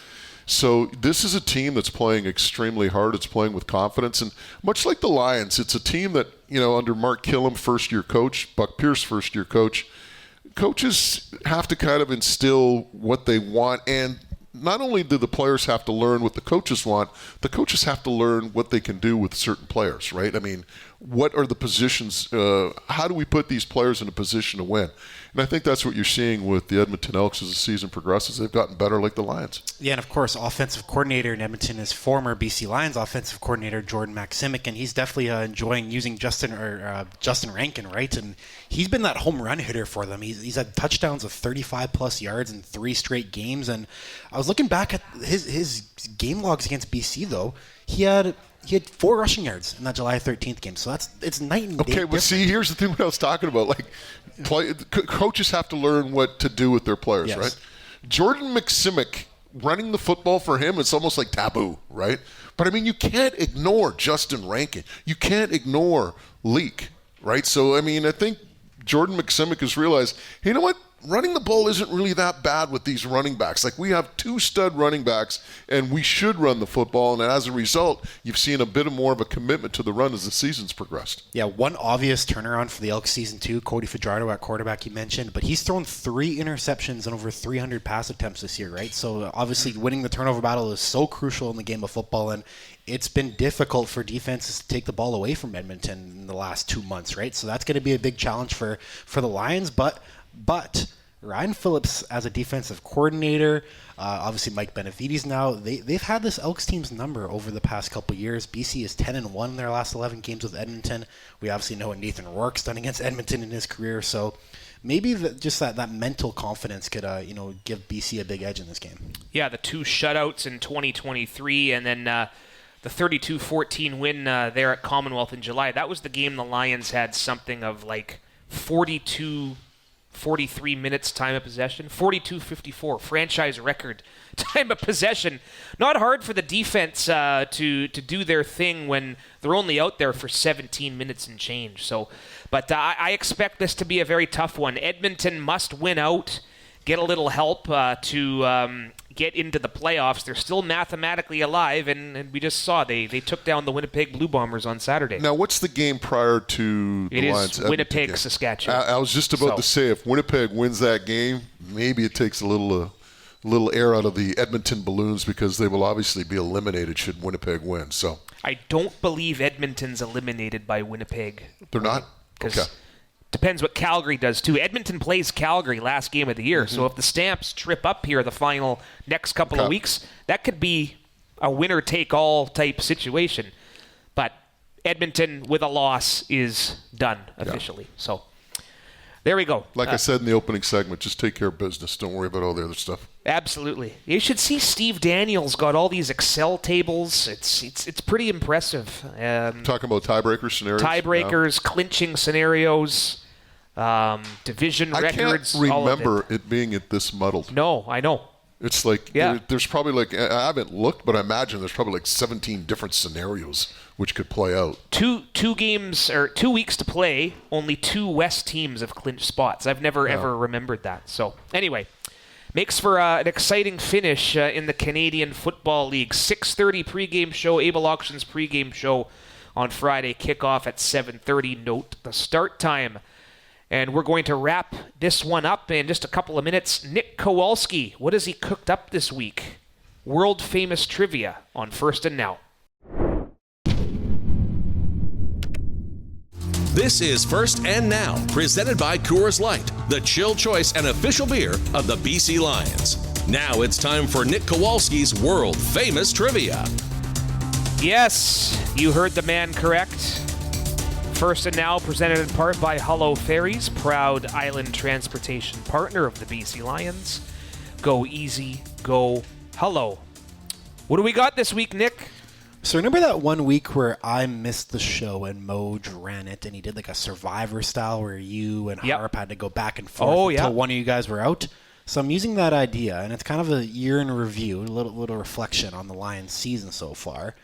So this is a team that's playing extremely hard. It's playing with confidence. And much like the Lions, it's a team that, under Mark Killam, first-year coach, Buck Pierce, first-year coach, coaches have to kind of instill what they want, and not only do the players have to learn what the coaches want, the coaches have to learn what they can do with certain players, right? I mean, what are the positions? How do we put these players in a position to win? And I think that's what you're seeing with the Edmonton Elks as the season progresses. They've gotten better like the Lions. Yeah, and of course, offensive coordinator in Edmonton is former BC Lions offensive coordinator Jordan Maksimic, and he's definitely enjoying using Justin Rankin, right? And he's been that home run hitter for them. He's had touchdowns of 35-plus yards in 3 straight games. And I was looking back at his game logs against BC, though. He had 4 rushing yards in that July 13th game, so it's night and day. Okay, but see, here's the thing what I was talking about. Coaches have to learn what to do with their players, yes. Right? Jordan Maksimic running the football for him, it's almost like taboo, right? But I mean, you can't ignore Justin Rankin. You can't ignore Leak, right? So I mean, I think Jordan Maksimic has realized, hey, you know what? Running the ball isn't really that bad with these running backs. Like, we have 2 stud running backs, and we should run the football. And as a result, you've seen a bit more of a commitment to the run as the season's progressed. Yeah, one obvious turnaround for the Elks season 2, Cody Fajardo at quarterback, you mentioned, but he's thrown 3 interceptions and over 300 pass attempts this year, right? So obviously winning the turnover battle is so crucial in the game of football, and it's been difficult for defenses to take the ball away from Edmonton in the last 2 months, right? So that's going to be a big challenge for the Lions, but Ryan Phillips as a defensive coordinator, obviously Mike Benevides now, they've had this Elks team's number over the past couple of years. BC is 10-1 in their last 11 games with Edmonton. We obviously know what Nathan Rourke's done against Edmonton in his career, so maybe just that mental confidence could give BC a big edge in this game. Yeah, the 2 shutouts in 2023, and then the 32-14 win there at Commonwealth in July. That was the game the Lions had something of like 43 minutes time of possession, 42-54, franchise record time of possession. Not hard for the defense to do their thing when they're only out there for 17 minutes and change. So, but I expect this to be a very tough one. Edmonton must win out, get a little help to get into the playoffs. They're still mathematically alive, and we just saw they took down the Winnipeg Blue Bombers on Saturday. Now, what's the game prior to the Lions? It is Winnipeg, Saskatchewan. I was just about to say, if Winnipeg wins that game, maybe it takes a little air out of the Edmonton balloons, because they will obviously be eliminated should Winnipeg win. So I don't believe Edmonton's eliminated by Winnipeg. They're not? Okay. Depends what Calgary does, too. Edmonton plays Calgary last game of the year, so if the Stamps trip up here the final next couple of weeks, that could be a winner-take-all type situation. But Edmonton, with a loss, is done officially. Yeah. So There we go. Like I said in the opening segment, just take care of business. Don't worry about all the other stuff. Absolutely. You should see Steve Daniels got all these Excel tables. It's pretty impressive. Talking about tiebreaker scenarios. Tiebreakers, clinching scenarios, division records. I can't remember it being this muddled. No, I know. It's like there's probably I haven't looked, but I imagine there's probably 17 different scenarios which could play out. Two games or 2 weeks to play. Only 2 West teams have clinched spots. I've never ever remembered that. So anyway, makes for an exciting finish in the Canadian Football League. 6:30 pregame show. Able Auctions pregame show on Friday. Kickoff at 7:30. Note the start time. And we're going to wrap this one up in just a couple of minutes. Nick Kowalski, what has he cooked up this week? World famous trivia on First and Now. This is First and Now, presented by Coors Light, the chill choice and official beer of the BC Lions. Now it's time for Nick Kowalski's world famous trivia. Yes, you heard the man correct. First and Now, presented in part by Hullo Ferries, proud island transportation partner of the BC Lions. Go easy, go Hullo. What do we got this week, Nick? So remember that one week where I missed the show and Moj ran it and he did like a Survivor style where you and Harp had to go back and forth until one of you guys were out? So I'm using that idea, and it's kind of a year in review, a little reflection on the Lions season so far.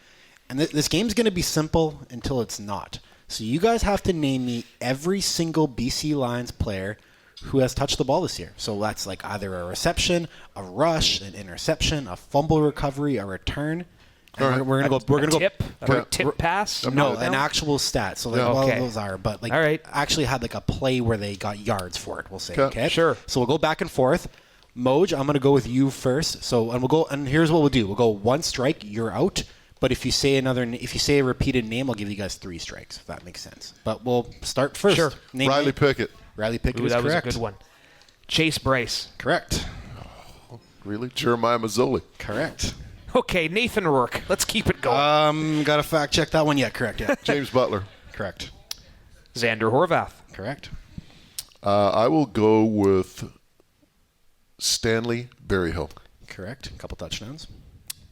And this game's going to be simple until it's not. So you guys have to name me every single BC Lions player who has touched the ball this year. So that's like either a reception, a rush, an interception, a fumble recovery, a return. And we're gonna go. Tip pass? No, an actual stat. So those are, but actually had like a play where they got yards for it. We'll say. Okay. Sure. So we'll go back and forth. Moj, I'm gonna go with you first. So and here's what we'll do. We'll go one strike, you're out. But if you say a repeated name, I'll give you guys 3 strikes, if that makes sense. But we'll start first. Sure. Riley Pickett. Riley Pickett is that correct. was a good one. Chase Bryce. Correct. Really? Jeremiah Mazzoli. Correct. Okay, Nathan Rourke. Let's keep it going. Got to fact check that one. Yeah, correct. Yeah. James Butler. Correct. Xander Horvath. Correct. I will go with Stanley Berryhill. Correct. A couple touchdowns.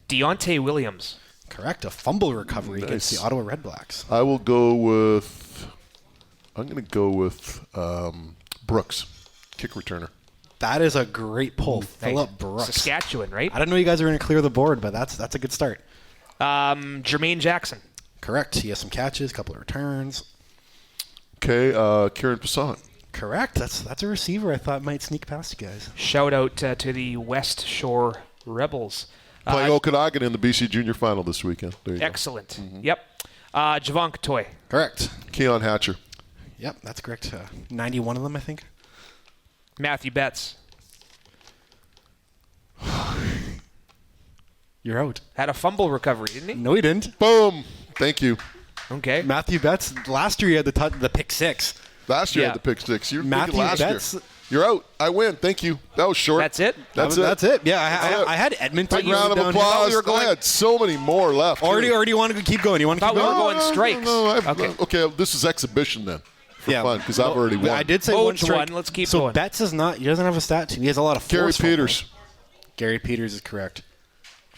Deontay Williams. Correct. A fumble recovery against the Ottawa Red Blacks. I'm going to go with Brooks, kick returner. That is a great pull. Philip Brooks. Saskatchewan, right? I didn't know you guys were going to clear the board, but that's a good start. Jermaine Jackson. Correct. He has some catches, a couple of returns. Okay, Kieran Passant. Correct. That's a receiver I thought might sneak past you guys. Shout out to the West Shore Rebels. Playing Okanagan in the BC Junior Final this weekend. There you excellent. Go. Yep. Javon Katoy. Correct. Keon Hatcher. Yep, that's correct. 91 of them, I think. Matthew Betts. You're out. Had a fumble recovery, didn't he? No, he didn't. Boom. Thank you. Okay. Matthew Betts, last year he had the pick 6. Last year I had the pick 6. You're Matthew last Betts. Year. You're out. I win. Thank you. That was short. That's it? That's it. Yeah, I had Edmonton. Big round of applause. I had so many more left. Or do you want to keep going? You want to keep going? We were going strikes. No, okay, this is exhibition then. For fun, because I've already won. I did say one strike. Let's keep going. So Betts he doesn't have a stat team. He has a lot of Gary Peters. Gary Peters is correct.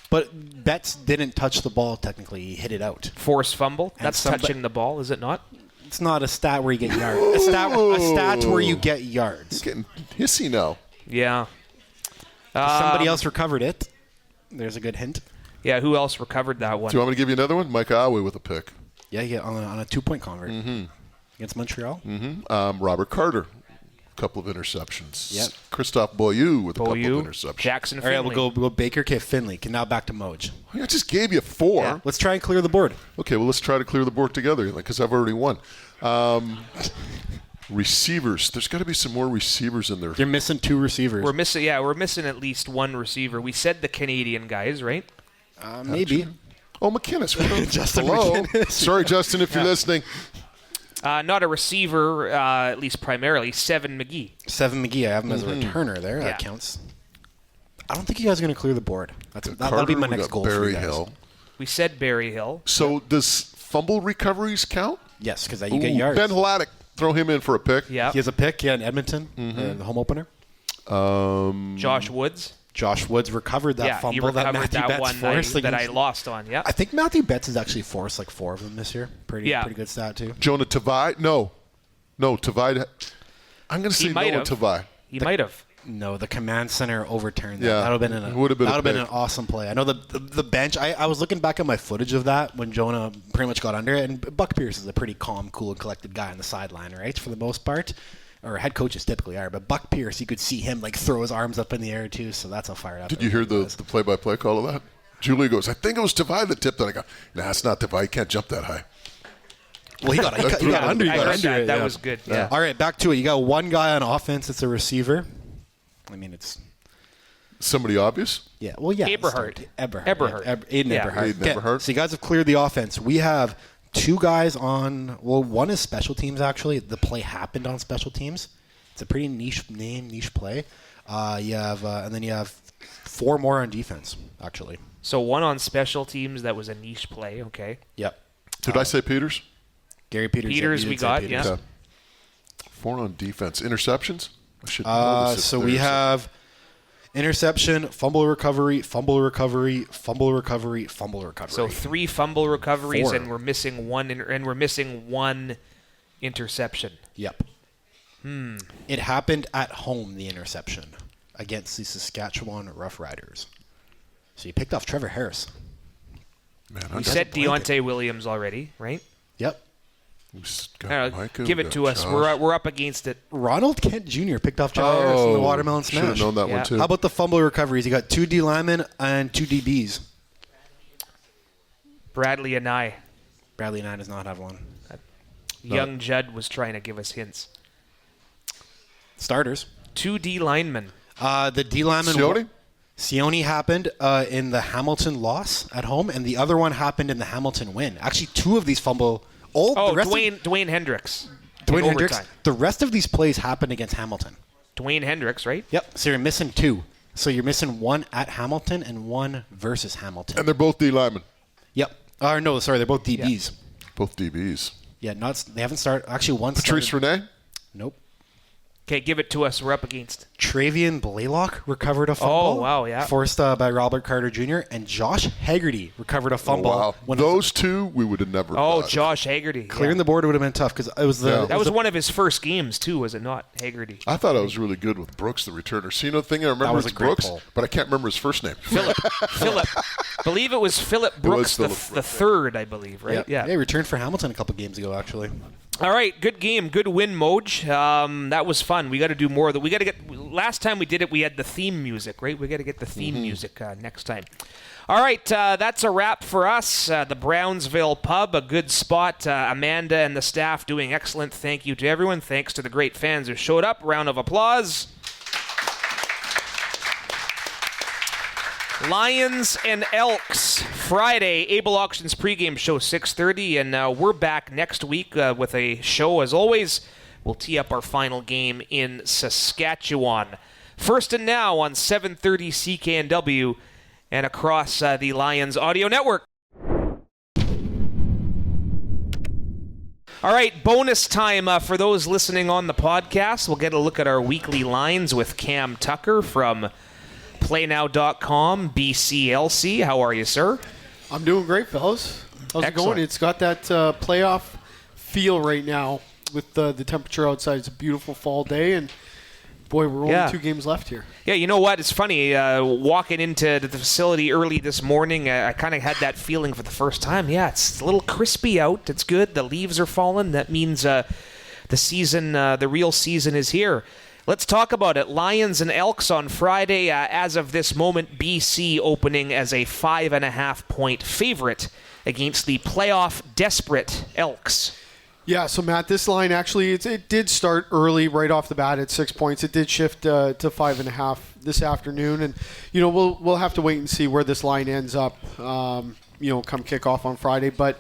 But Betts didn't touch the ball technically. He hit it out. Forced fumble? That's touching the ball, is it not? It's not a stat where you get yards. A stat where you get yards. He's getting hissy now. Yeah. Somebody else recovered it. There's a good hint. Yeah, who else recovered that one? Do you want me to give you another one? Mike Awe with a pick. Yeah, on a 2-point convert. Against Montreal. Robert Carter. A couple of interceptions. Yep. Christophe Beaulieu with a couple of interceptions. Jackson Finley. Finley. All right, we'll go Baker K. Finley. Now back to Moj. I just gave you 4. Yeah. Let's try and clear the board. Okay, well, let's try to clear the board together because I've already won. Receivers. There's got to be some more receivers in there. You're missing 2 receivers. We're missing at least 1 receiver. We said the Canadian guys, right? Maybe. Oh, McInnes. Justin Hello. McInnes. Sorry, Justin, if you're listening. Not a receiver, at least primarily. Seven McGee. I have him as a returner there. That counts. I don't think you guys are going to clear the board. That'll be my next goal for you guys. Hill. We said Barry Hill. So does fumble recoveries count? Yes, because you get yards. Ben Hladick. Throw him in for a pick. Yeah. He has a pick, in Edmonton, the home opener. Josh Woods. Josh Woods recovered that fumble he recovered that Matthew that Betts one forced. that I lost on. Yeah. I think Matthew Betts has actually forced like 4 of them this year. Pretty good stat, too. Jonah Tavai? No, Tavai. I'm going to say Noah Tavai. He might have. No, the command center overturned that. Yeah, That would have been an awesome play. I know the bench. I was looking back at my footage of that when Jonah pretty much got under it, and Buck Pierce is a pretty calm, cool, and collected guy on the sideline, right, for the most part. Or head coaches typically are, but Buck Pierce, you could see him like throw his arms up in the air too. So that's how fired up. Did you hear the play-by-play call of that? Julie goes, I think it was Tavai that tipped it. I go, nah, it's not Tavai. He can't jump that high. Well, he got under. I heard that. That was good. Yeah. All right, back to it. You got one guy on offense. It's a receiver. I mean, it's somebody obvious. Yeah. Well, yeah. Eberhard. Aiden Eberhard. Aiden Eberhard. So you guys have cleared the offense. We have 2 guys on. Well, one is special teams. Actually, the play happened on special teams. It's a pretty niche name, niche play. You have, and then you have 4 more on defense. Actually. So 1 on special teams that was a niche play. Okay. Yep. Did I say Peters? Gary Peters. Peters, we got. Peters. Yeah. Okay. 4 on defense. Interceptions? I should know this. So we have interception, fumble recovery, fumble recovery, fumble recovery, fumble recovery. So 3 fumble recoveries, 4. and we're missing one interception. Yep. It happened at home, the interception, against the Saskatchewan Roughriders. So you picked off Trevor Harris. Man, We said Deontay Williams already, right? Yep. Give it to us. We're up against it. Ronald Kent Jr. picked off Trevor Harris in the watermelon smash. Should have known that one, too. How about the fumble recoveries? You got 2 D linemen and 2 DBs. Bradley and I. Bradley and I does not have one. Young Judd was trying to give us hints. Starters. 2 D linemen. The D lineman. Sione happened in the Hamilton loss at home, and the other one happened in the Hamilton win. Actually, 2 of these fumble. Dwayne Hendricks. Dwayne Hendricks. The rest of these plays happened against Hamilton. Dwayne Hendricks, right? Yep. So you're missing 2. So you're missing 1 at Hamilton and 1 versus Hamilton. And they're both D linemen. Yep. No, sorry, they're both DBs. Yeah. Both DBs. Yeah, they haven't started. Actually, one Patrice started. Renee? Nope. Okay, give it to us. We're up against. Travian Blaylock recovered a fumble. Oh, wow, yeah. Forced by Robert Carter Jr. And Josh Haggerty recovered a fumble. Oh, wow. Those 2, we would have never got. Josh Haggerty. Clearing the board would have been tough because it was the... That was one of his first games, too, was it not, Haggerty? I thought I was really good with Brooks, the returner. See, the thing I remember was Brooks, but I can't remember his first name. Philip. Believe it was Philip Brooks the third, I believe, right? Yeah, he returned for Hamilton a couple games ago, actually. All right, good game, good win, Moj. That was fun. We got to do more of that. We got to get. Last time we did it, we had the theme music, right? We got to get the theme music next time. All right, that's a wrap for us. The Brownsville Pub, a good spot. Amanda and the staff doing excellent. Thank you to everyone. Thanks to the great fans who showed up. Round of applause. Lions and Elks, Friday, Able Auctions pregame show 6:30, and we're back next week with a show, as always. We'll tee up our final game in Saskatchewan. First and Now on 730 CKNW and across the Lions Audio Network. All right, bonus time for those listening on the podcast. We'll get a look at our weekly lines with Cam Tucker from PlayNow.com, BCLC. How are you, sir? I'm doing great, fellas. How's Excellent. it going? It's got that playoff feel right now with the temperature outside. It's a beautiful fall day, and boy, we're only 2 games left here. Yeah, you know what? It's funny. Walking into the facility early this morning, I kind of had that feeling for the first time. Yeah, it's a little crispy out. It's good. The leaves are falling. That means the season, the real season is here. Let's talk about it. Lions and Elks on Friday. As of this moment, BC opening as a 5.5-point favorite against the playoff desperate Elks. Yeah, so Matt, this line actually, it did start early right off the bat at 6 points. It did shift to 5.5 this afternoon, and we'll have to wait and see where this line ends up. Come kickoff on Friday, but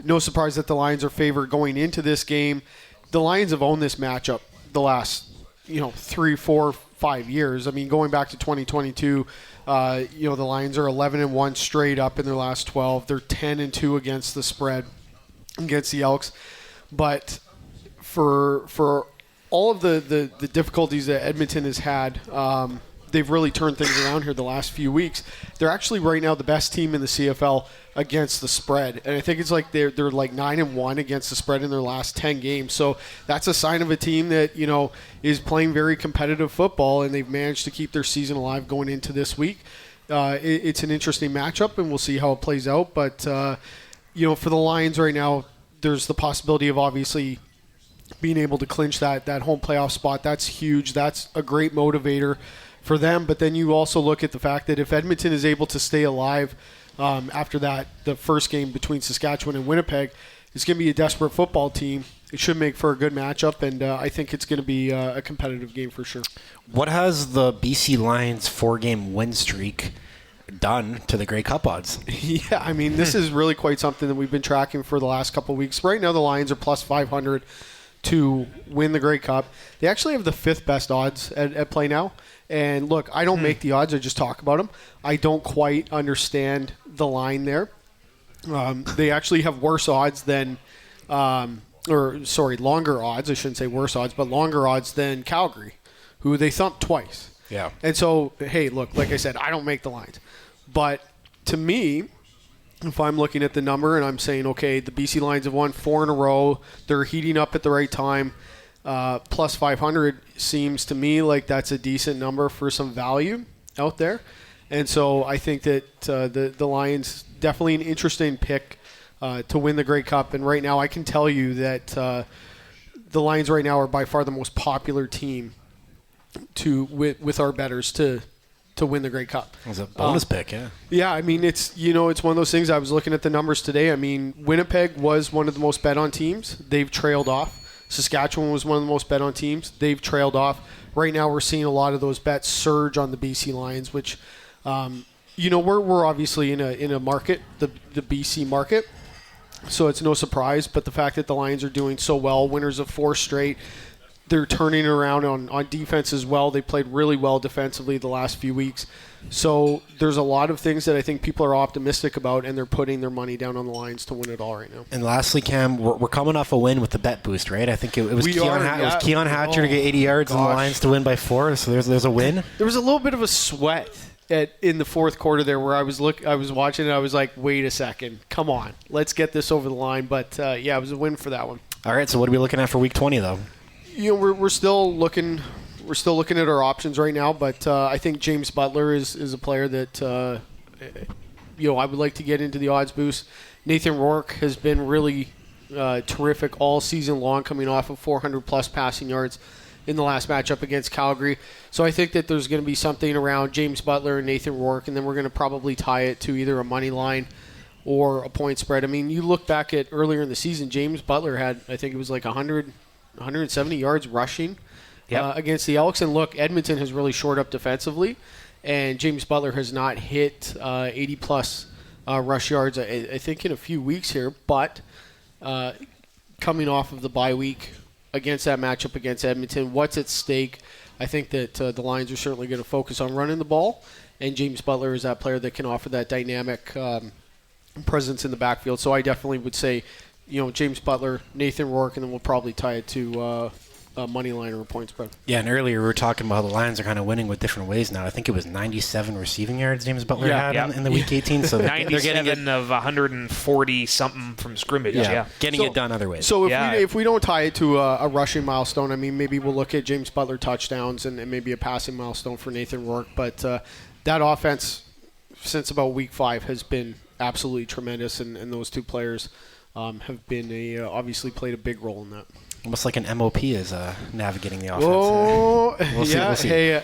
no surprise that the Lions are favored going into this game. The Lions have owned this matchup the last 3, 4, 5 years. I mean, going back to 2022, the Lions are 11-1 straight up in their last 12. They're 10-2 against the spread against the Elks. But for all of the difficulties that Edmonton has had, they've really turned things around here the last few weeks. They're actually right now the best team in the CFL against the spread, and I think it's like they're like 9-1 against the spread in their last 10 games. So that's a sign of a team that is playing very competitive football, and they've managed to keep their season alive going into this week. It's an interesting matchup, and we'll see how it plays out. But for the Lions right now, there's the possibility of obviously being able to clinch that home playoff spot. That's huge. That's a great motivator for them. But then you also look at the fact that if Edmonton is able to stay alive after the first game between Saskatchewan and Winnipeg, it's going to be a desperate football team. It should make for a good matchup, and I think it's going to be a competitive game for sure. What has the BC Lions 4-game win streak done to the Grey Cup odds? Yeah, I mean, this is really quite something that we've been tracking for the last couple of weeks. Right now, the Lions are plus 500 to win the Grey Cup. They actually have the 5th best odds at PlayNow. And look, I don't make the odds. I just talk about them. I don't quite understand the line there. They actually have worse odds than, longer odds. I shouldn't say worse odds, but longer odds than Calgary, who they thumped twice. Yeah. And so, hey, look, like I said, I don't make the lines. But to me, if I'm looking at the number and I'm saying, okay, the BC Lions have won 4 in a row, they're heating up at the right time, plus 500 seems to me like that's a decent number for some value out there. And so I think that the Lions, definitely an interesting pick to win the Grey Cup. And right now I can tell you that the Lions right now are by far the most popular team with our bettors to win the Grey Cup. It was a bonus pick, yeah. Yeah, I mean, it's one of those things. I was looking at the numbers today. I mean, Winnipeg was one of the most bet on teams. They've trailed off. Saskatchewan was one of the most bet on teams. They've trailed off. Right now we're seeing a lot of those bets surge on the BC Lions, which, we're obviously in a market, the BC market. So it's no surprise. But the fact that the Lions are doing so well, winners of 4 straight, they're turning around on defense as well. They played really well defensively the last few weeks. So there's a lot of things that I think people are optimistic about, and they're putting their money down on the Lions to win it all right now. And lastly, Cam, we're coming off a win with the bet boost, right? I think it was Keon Hatcher to get 80 yards and the Lions to win by 4. So there's a win. There was a little bit of a sweat in the fourth quarter there where I was watching it. I was like, wait a second, come on, let's get this over the line. But it was a win for that one. All right. So what are we looking at for Week 20 though? We're still looking at our options right now, but I think James Butler is a player that I would like to get into the odds boost. Nathan Rourke has been really terrific all season long, coming off of 400-plus passing yards in the last matchup against Calgary. So I think that there's going to be something around James Butler and Nathan Rourke, and then we're going to probably tie it to either a money line or a point spread. I mean, you look back at earlier in the season, James Butler had, I think it was like 170 yards rushing against the Elks. And look, Edmonton has really shored up defensively, and James Butler has not hit 80-plus rush yards, I think, in a few weeks here. But coming off of the bye week against that matchup against Edmonton, what's at stake? I think that the Lions are certainly going to focus on running the ball, and James Butler is that player that can offer that dynamic presence in the backfield. So I definitely would say, James Butler, Nathan Rourke, and then we'll probably tie it to a money line or a point spread. Yeah, and earlier we were talking about how the Lions are kind of winning with different ways now. I think it was 97 receiving yards James Butler had in the Week 18. So 97 they're getting it of 140-something from scrimmage. Getting it done other ways. So if we don't tie it to a rushing milestone, I mean, maybe we'll look at James Butler touchdowns and maybe a passing milestone for Nathan Rourke. But that offense, since about Week 5, has been absolutely tremendous, and those two players have been obviously played a big role in that. Almost like an MOP is navigating the offense. Oh, we'll see. Hey,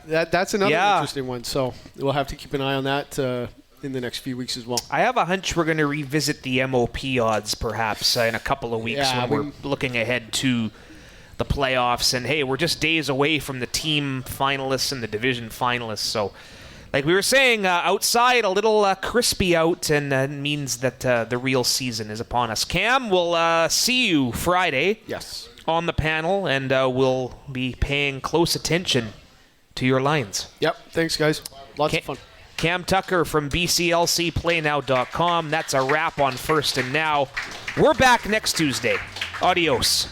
that's another interesting one. So we'll have to keep an eye on that in the next few weeks as well. I have a hunch we're going to revisit the MOP odds perhaps in a couple of weeks when we're looking ahead to the playoffs. And, hey, we're just days away from the team finalists and the division finalists. So, like we were saying, outside a little crispy out, and means that the real season is upon us. Cam, we'll see you Friday on the panel, and we'll be paying close attention to your Lions. Yep. Thanks, guys. Lots of fun. Cam Tucker from BCLC, PlayNow.com. That's a wrap on First and Now. We're back next Tuesday. Adios.